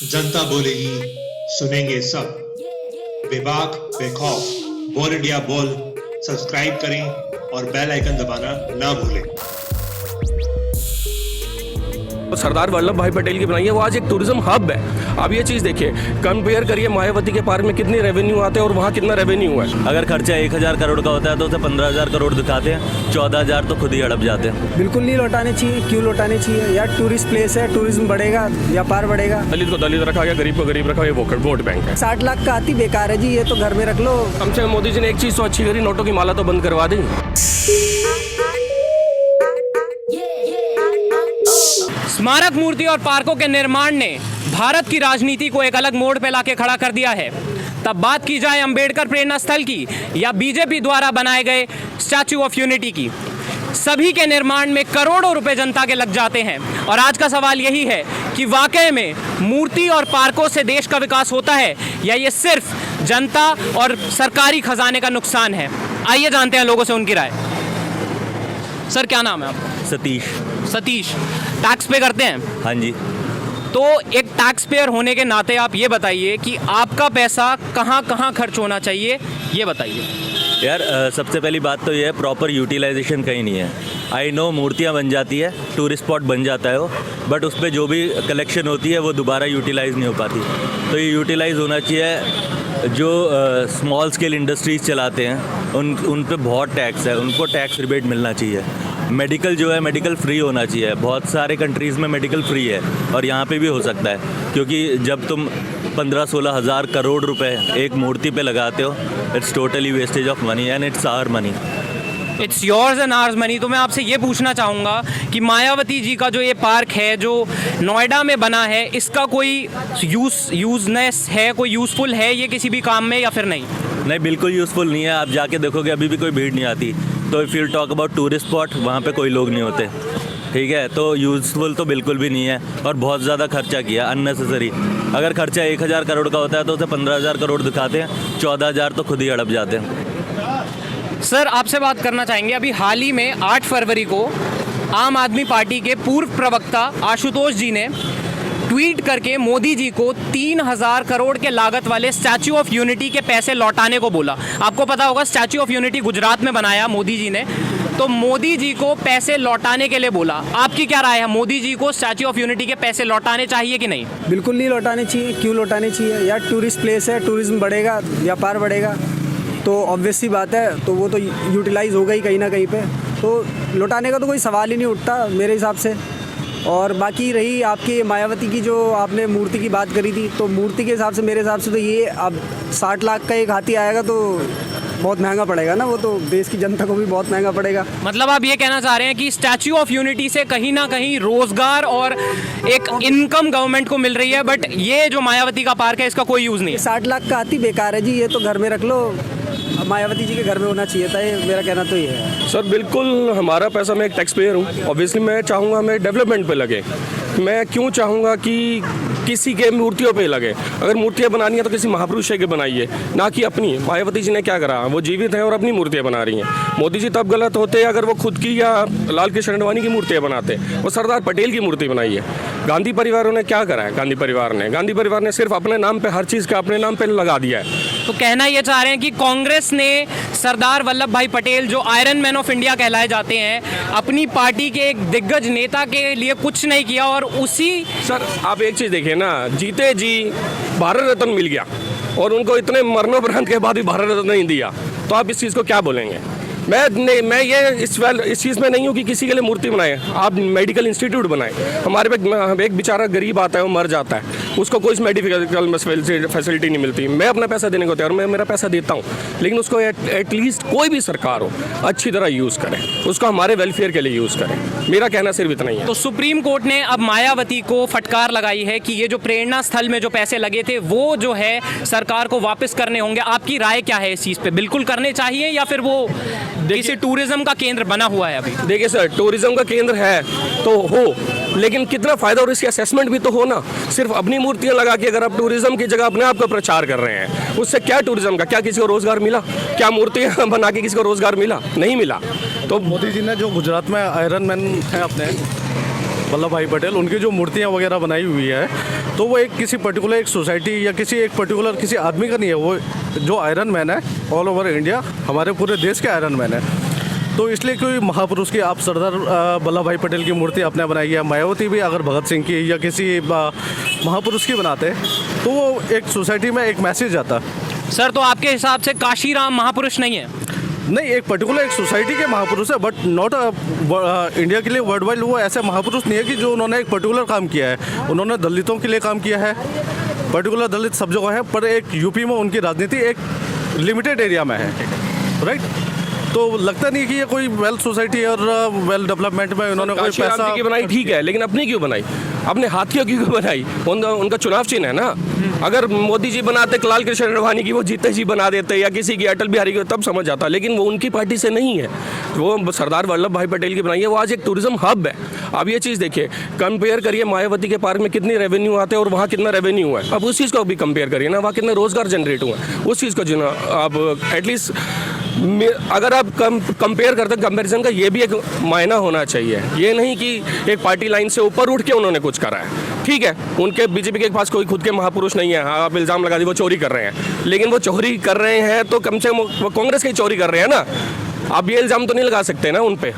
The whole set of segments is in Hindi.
जनता बोलेगी, सुनेंगे सब। बेबाक बेखौफ बोल इंडिया बोल सब्सक्राइब करें और बेल आइकन दबाना ना भूलें। सरदार वल्लभ भाई पटेल की बनाई है, वो आज एक टूरिज्म हब है। आप ये चीज़ देखिए, कंपेयर करिए मायावती के पार्क में कितनी रेवेन्यू आते हैं और वहाँ कितना रेवेन्यू है। अगर खर्चा 1000 करोड़ का होता है तो उसे 15,000 करोड़ दिखाते हैं, 14,000 तो खुद ही अड़प जाते हैं। बिल्कुल नहीं लौटाने चाहिए। क्यों लौटाने चाहिए यार? टूरिस्ट प्लेस है, टूरिज्म बढ़ेगा, व्यापार बढ़ेगा। दलित को दलित रखा गया, गरीब को गरीब रखा, ये वोट बैंक है। 60 लाख का आती बेकार है जी, ये तो घर में रख लो। कम से कम मोदी जी ने एक चीज़ तो अच्छी करी, नोटों की माला तो बंद करवा दी। स्मारक मूर्ति और पार्कों के निर्माण ने भारत की राजनीति को एक अलग मोड़ पे लाके खड़ा कर दिया है। तब बात की जाए अंबेडकर प्रेरणा स्थल की या बीजेपी द्वारा बनाए गए स्टैच्यू ऑफ यूनिटी की, सभी के निर्माण में करोड़ों रुपए जनता के लग जाते हैं। और आज का सवाल यही है कि वाकई में मूर्ति और पार्कों से देश का विकास होता है या ये सिर्फ जनता और सरकारी खजाने का नुकसान है। आइए जानते हैं लोगों से उनकी राय। सर, क्या नाम है आपका? सतीश। टैक्स पे करते हैं? हाँ जी। तो एक टैक्स पेयर होने के नाते आप ये बताइए कि आपका पैसा कहाँ कहाँ खर्च होना चाहिए, ये बताइए। यार सबसे पहली बात तो ये है, प्रॉपर यूटिलाइजेशन कहीं नहीं है। आई नो मूर्तियाँ बन जाती है, टूरिस्ट स्पॉट बन जाता है वो, बट उस पर जो भी कलेक्शन होती है वो दोबारा यूटिलाइज नहीं हो पाती। तो ये यूटिलाइज होना चाहिए। जो स्मॉल स्केल इंडस्ट्रीज चलाते हैं उन पे बहुत टैक्स है, उनको टैक्स रिबेट मिलना चाहिए। मेडिकल जो है, मेडिकल फ्री होना चाहिए। बहुत सारे कंट्रीज़ में मेडिकल फ्री है और यहाँ पे भी हो सकता है, क्योंकि जब तुम 15-16 हज़ार करोड़ रुपए एक मूर्ति पे लगाते हो, it's totally wastage of money and it's our money. It's yours and ours money. तो मैं आपसे ये पूछना चाहूँगा कि मायावती जी का जो ये पार्क है जो नोएडा में बना है, इसका कोई यूजनेस है, कोई यूज़फुल है ये किसी भी काम में या फिर नहीं? नहीं, बिल्कुल यूज़फुल नहीं है। आप जाके देखोगे अभी भी कोई भीड़ नहीं आती। तो if you talk about tourist spot, वहाँ पे कोई लोग नहीं होते, ठीक है। तो यूज़फुल तो बिल्कुल भी नहीं है और बहुत ज़्यादा खर्चा किया, अननेसेसरी। अगर खर्चा 1000 करोड़ का होता है तो उसे 15,000 करोड़ दिखाते हैं, 14,000 तो खुद ही अड़प जाते हैं। सर, आपसे बात करना चाहेंगे, अभी हाल ही में 8 फरवरी को आम आदमी पार्टी के पूर्व प्रवक्ता आशुतोष जी ने ट्वीट करके मोदी जी को 3000 करोड़ के लागत वाले स्टैच्यू ऑफ यूनिटी के पैसे लौटाने को बोला। आपको पता होगा स्टैच्यू ऑफ यूनिटी गुजरात में बनाया मोदी जी ने, तो मोदी जी को पैसे लौटाने के लिए बोला। आपकी क्या राय है, मोदी जी को स्टैच्यू ऑफ यूनिटी के पैसे लौटाने चाहिए कि नहीं? बिल्कुल नहीं लौटाने चाहिए। क्यों लौटाने चाहिए यार? टूरिस्ट प्लेस है, टूरिज्म बढ़ेगा, व्यापार बढ़ेगा, तो ऑब्वियस सी बात है, तो वो तो यूटिलाइज होगा ही कहीं ना कहीं पे। तो लौटाने का तो कोई सवाल ही नहीं उठता मेरे हिसाब से। और बाकी रही आपकी मायावती की जो आपने मूर्ति की बात करी थी, तो मूर्ति के हिसाब से मेरे हिसाब से तो ये अब 60 लाख का एक हाथी आएगा तो बहुत महंगा पड़ेगा ना, वो तो देश की जनता को भी बहुत महंगा पड़ेगा। मतलब आप ये कहना चाह रहे हैं कि स्टैच्यू ऑफ यूनिटी से कहीं ना कहीं रोजगार और एक इनकम गवर्नमेंट को मिल रही है, बट ये जो मायावती का पार्क है इसका कोई यूज़ नहीं है। 60 लाख का हाथी बेकार है जी, ये तो घर में रख लो। मायावती जी के घर में होना चाहिए था, ये मेरा कहना तो ये है। सर बिल्कुल, हमारा पैसा, मैं एक टैक्स पेयर हूँ, ऑब्वियसली मैं चाहूँगा मैं डेवलपमेंट पे लगे। मैं क्यों चाहूँगा कि किसी के मूर्तियों पे लगे? अगर मूर्तियाँ बनानी है तो किसी महापुरुष के बनाइए, ना कि अपनी। मायावती जी ने क्या करा, वो जीवित हैं और अपनी मूर्तियाँ बना रही हैं। मोदी जी तब गलत होते हैं अगर वो खुद की या लाल कृष्ण आडवाणी की मूर्तियाँ बनाते। वो सरदार पटेल की मूर्ति बनाई है। गांधी परिवारों ने क्या करा है? गांधी परिवार ने सिर्फ अपने नाम पे हर चीज़ का अपने नाम पे लगा दिया है। तो कहना ये चाह रहे हैं कि कांग्रेस ने सरदार वल्लभ भाई पटेल, जो आयरन मैन ऑफ इंडिया कहलाए जाते हैं, अपनी पार्टी के एक दिग्गज नेता के लिए कुछ नहीं किया और उसी। सर आप एक चीज़ देखिए ना, जीते जी भारत रत्न मिल गया और उनको इतने मरणोपरांत के बाद भी भारत रत्न नहीं दिया, तो आप इस चीज़ को क्या बोलेंगे? मैं ये इस चीज़ में नहीं हूँ कि किसी के लिए मूर्ति बनाए। आप मेडिकल इंस्टीट्यूट बनाए। हमारे पे एक बेचारा गरीब आता है, वो मर जाता है, उसको कोई मेडिकल फैसिलिटी नहीं मिलती। मैं अपना पैसा देने को तैयार, मैं मेरा पैसा देता हूँ, लेकिन उसको एटलीस्ट कोई भी सरकार हो अच्छी तरह यूज़ करे, उसको हमारे वेलफेयर के लिए यूज़ करे। मेरा कहना सिर्फ इतना ही है। तो सुप्रीम कोर्ट ने अब मायावती को फटकार लगाई है कि ये जो प्रेरणा स्थल में जो पैसे लगे थे वो जो है सरकार को वापस करने होंगे। आपकी राय क्या है इस चीज़ पे? बिल्कुल करने चाहिए या फिर वो किसी टूरिज्म का केंद्र बना हुआ है? अभी देखिए सर, टूरिज्म का केंद्र है तो हो, लेकिन कितना फ़ायदा और इसकी असेसमेंट भी तो हो ना। सिर्फ अपनी मूर्तियाँ लगा के अगर आप टूरिज्म की जगह अपने आप का प्रचार कर रहे हैं, उससे क्या टूरिज्म का, क्या किसी को रोज़गार मिला? क्या मूर्तियाँ बना के किसी को रोज़गार मिला? नहीं मिला। तो मोदी जी ने जो गुजरात में आयरन मैन है अपने वल्लभ भाई पटेल, उनकी जो मूर्तियाँ वगैरह बनाई हुई है तो वो एक किसी पर्टिकुलर एक सोसाइटी या किसी एक पर्टिकुलर किसी आदमी का नहीं है, वो जो आयरन मैन है ऑल ओवर इंडिया, हमारे पूरे देश के आयरन मैन है। तो इसलिए कोई महापुरुष की आप सरदार वल्लभ भाई पटेल की मूर्ति आपने बनाई है, मायावती भी अगर भगत सिंह की या किसी महापुरुष की बनाते तो वो एक सोसाइटी में एक मैसेज आता। सर, तो आपके हिसाब से काशीराम महापुरुष नहीं है? नहीं, एक पर्टिकुलर एक सोसाइटी के महापुरुष है, बट नॉट इंडिया के लिए वर्ल्ड वाइड वो ऐसे महापुरुष नहीं है कि जो उन्होंने एक पर्टिकुलर काम किया है। उन्होंने दलितों के लिए काम किया है, पर्टिकुलर दलित सब जगह है, पर एक यूपी में उनकी राजनीति एक लिमिटेड एरिया में है, राइट। तो लगता नहीं कि ये कोई वेल सोसाइटी और वेल डेवलपमेंट में उन्होंने कोई काशीराम पैसा जी की बनाई ठीक है, लेकिन अपनी क्यों बनाई? अपने हाथियों की क्यों बनाई? उनका चुनाव चिन्ह है ना। अगर मोदी जी बनाते लाल कृष्ण आडवाणी की, वो जीते जी बना देते, या किसी की अटल बिहारी की, तब समझ आता। लेकिन वो उनकी पार्टी से नहीं है, वो सरदार वल्लभ भाई पटेल की बनाई है। वो आज एक टूरिज्म हब है। अब ये चीज़ देखिए, कंपेयर करिए मायावती के पार्क में कितनी रेवेन्यू आते हैं और वहाँ कितना रेवेन्यू हुआ है। अब उस चीज़ को भी कंपेयर करिए ना, वहाँ कितने रोजगार जनरेट हुए हैं, उस चीज़ को जो अब एटलीस्ट अगर आप कंपेयर करते हैं, कंपैरिजन का ये भी एक मायना होना चाहिए। ये नहीं कि एक पार्टी लाइन से ऊपर उठ के उन्होंने कुछ करा है। ठीक है, उनके बीजेपी के पास कोई खुद के महापुरुष नहीं है। हाँ, आप इल्ज़ाम लगा दी वो चोरी कर रहे हैं, लेकिन वो चोरी कर रहे हैं तो कम से कम वो कांग्रेस की चोरी कर रहे हैं ना। आप ये इल्ज़ाम तो नहीं लगा सकते ना उन पे।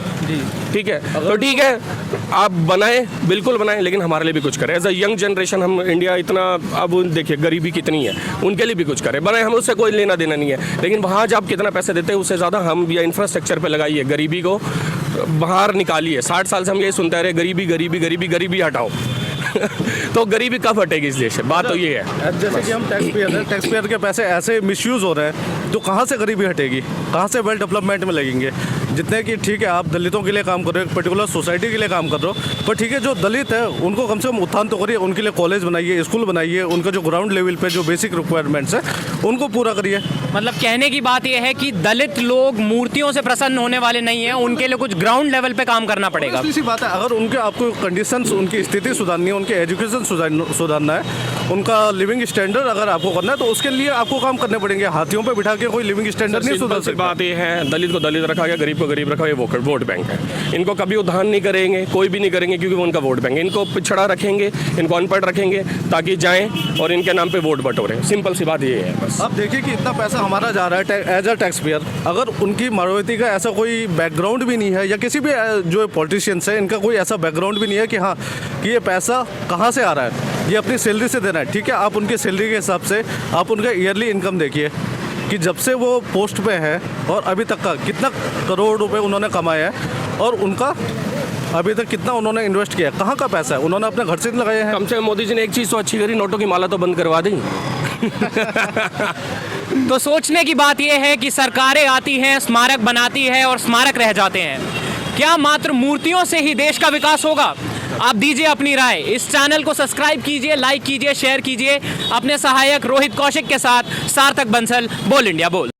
ठीक है, तो ठीक है, आप बनाएं, बिल्कुल बनाएं, लेकिन हमारे लिए भी कुछ करें। एज अ यंग जनरेशन हम इंडिया इतना, अब देखिए गरीबी कितनी है, उनके लिए भी कुछ करें, बनाएं। हम उससे कोई लेना देना नहीं है, लेकिन वहाँ जब आप कितना पैसे देते हैं उससे ज़्यादा हम या इंफ्रास्ट्रक्चर पे लगाइए, गरीबी को बाहर निकालिए। 60 साल से हम यही सुनते रहे, गरीबी गरीबी गरीबी गरीबी हटाओ। तो गरीबी कब हटेगी इस देश से? बात तो ये है। जैसे कि हम टैक्स पेयर हैं, टैक्स पेयर के पैसे ऐसे मिसयूज़ हो रहे हैं, तो कहाँ से गरीबी हटेगी, कहाँ से वेल डेवलपमेंट में लगेंगे? जितने कि ठीक है आप दलितों के लिए काम कर रहे हो, एक पर्टिकुलर सोसाइटी के लिए काम कर रहे हो, पर ठीक है जो दलित है उनको कम से कम उत्थान तो करिए, उनके लिए कॉलेज बनाइए, स्कूल बनाइए, उनका जो ग्राउंड लेवल पे जो बेसिक रिक्वायरमेंट्स है उनको पूरा करिए। मतलब कहने की बात यह है कि दलित लोग मूर्तियों से प्रसन्न होने वाले नहीं हैं, उनके लिए कुछ ग्राउंड लेवल पे काम करना पड़ेगा। सी बात है, अगर उनके आपको कंडीशंस, उनकी स्थिति सुधारनी है, उनके एजुकेशन सुधारना है, उनका लिविंग स्टैंडर्ड अगर आपको करना है, तो उसके लिए आपको काम करने पड़ेंगे। हाथियों पे बिठा के कोई लिविंग स्टैंडर्ड नहीं सुधार सकता। बात ये है, दलित को दलित रखा गया, गरीब को गरीब रखा, ये वोट बैंक है। इनको कभी उद्धार नहीं करेंगे, कोई भी नहीं करेंगे, क्योंकि वो उनका वोट बैंक है। इनको पिछड़ा रखेंगे, इनको अनपढ़ रखेंगे, ताकि जाएं और इनके नाम पे वोट बटोरें। सिंपल सी बात ये है बस। अब देखिए कि इतना पैसा हमारा जा रहा है एज अ टैक्स पेयर, अगर उनकी मायावती का ऐसा कोई बैकग्राउंड भी नहीं है, या किसी भी जो पॉलिटिशियंस है इनका कोई ऐसा बैकग्राउंड भी नहीं है कि हाँ कि ये पैसा कहाँ से आ रहा है, ये अपनी सैलरी से देना है। ठीक है, आप उनकी सैलरी के हिसाब से आप उनका ईयरली इनकम देखिए कि जब से वो पोस्ट पे है और अभी तक का कितना करोड़ रुपए उन्होंने कमाया है, और उनका अभी तक कितना उन्होंने इन्वेस्ट किया है, कहाँ का पैसा है, उन्होंने अपने घर से लगाए हैं। कम से कम मोदी जी ने एक चीज़ तो अच्छी करी, नोटों की माला तो बंद करवा दी। तो सोचने की बात यह है कि सरकारें आती हैं, स्मारक बनाती है और स्मारक रह जाते हैं। क्या मात्र मूर्तियों से ही देश का विकास होगा? आप दीजिए अपनी राय। इस चैनल को सब्सक्राइब कीजिए, लाइक कीजिए, शेयर कीजिए। अपने सहायक रोहित कौशिक के साथ सार्थक बंसल, बोल इंडिया बोल।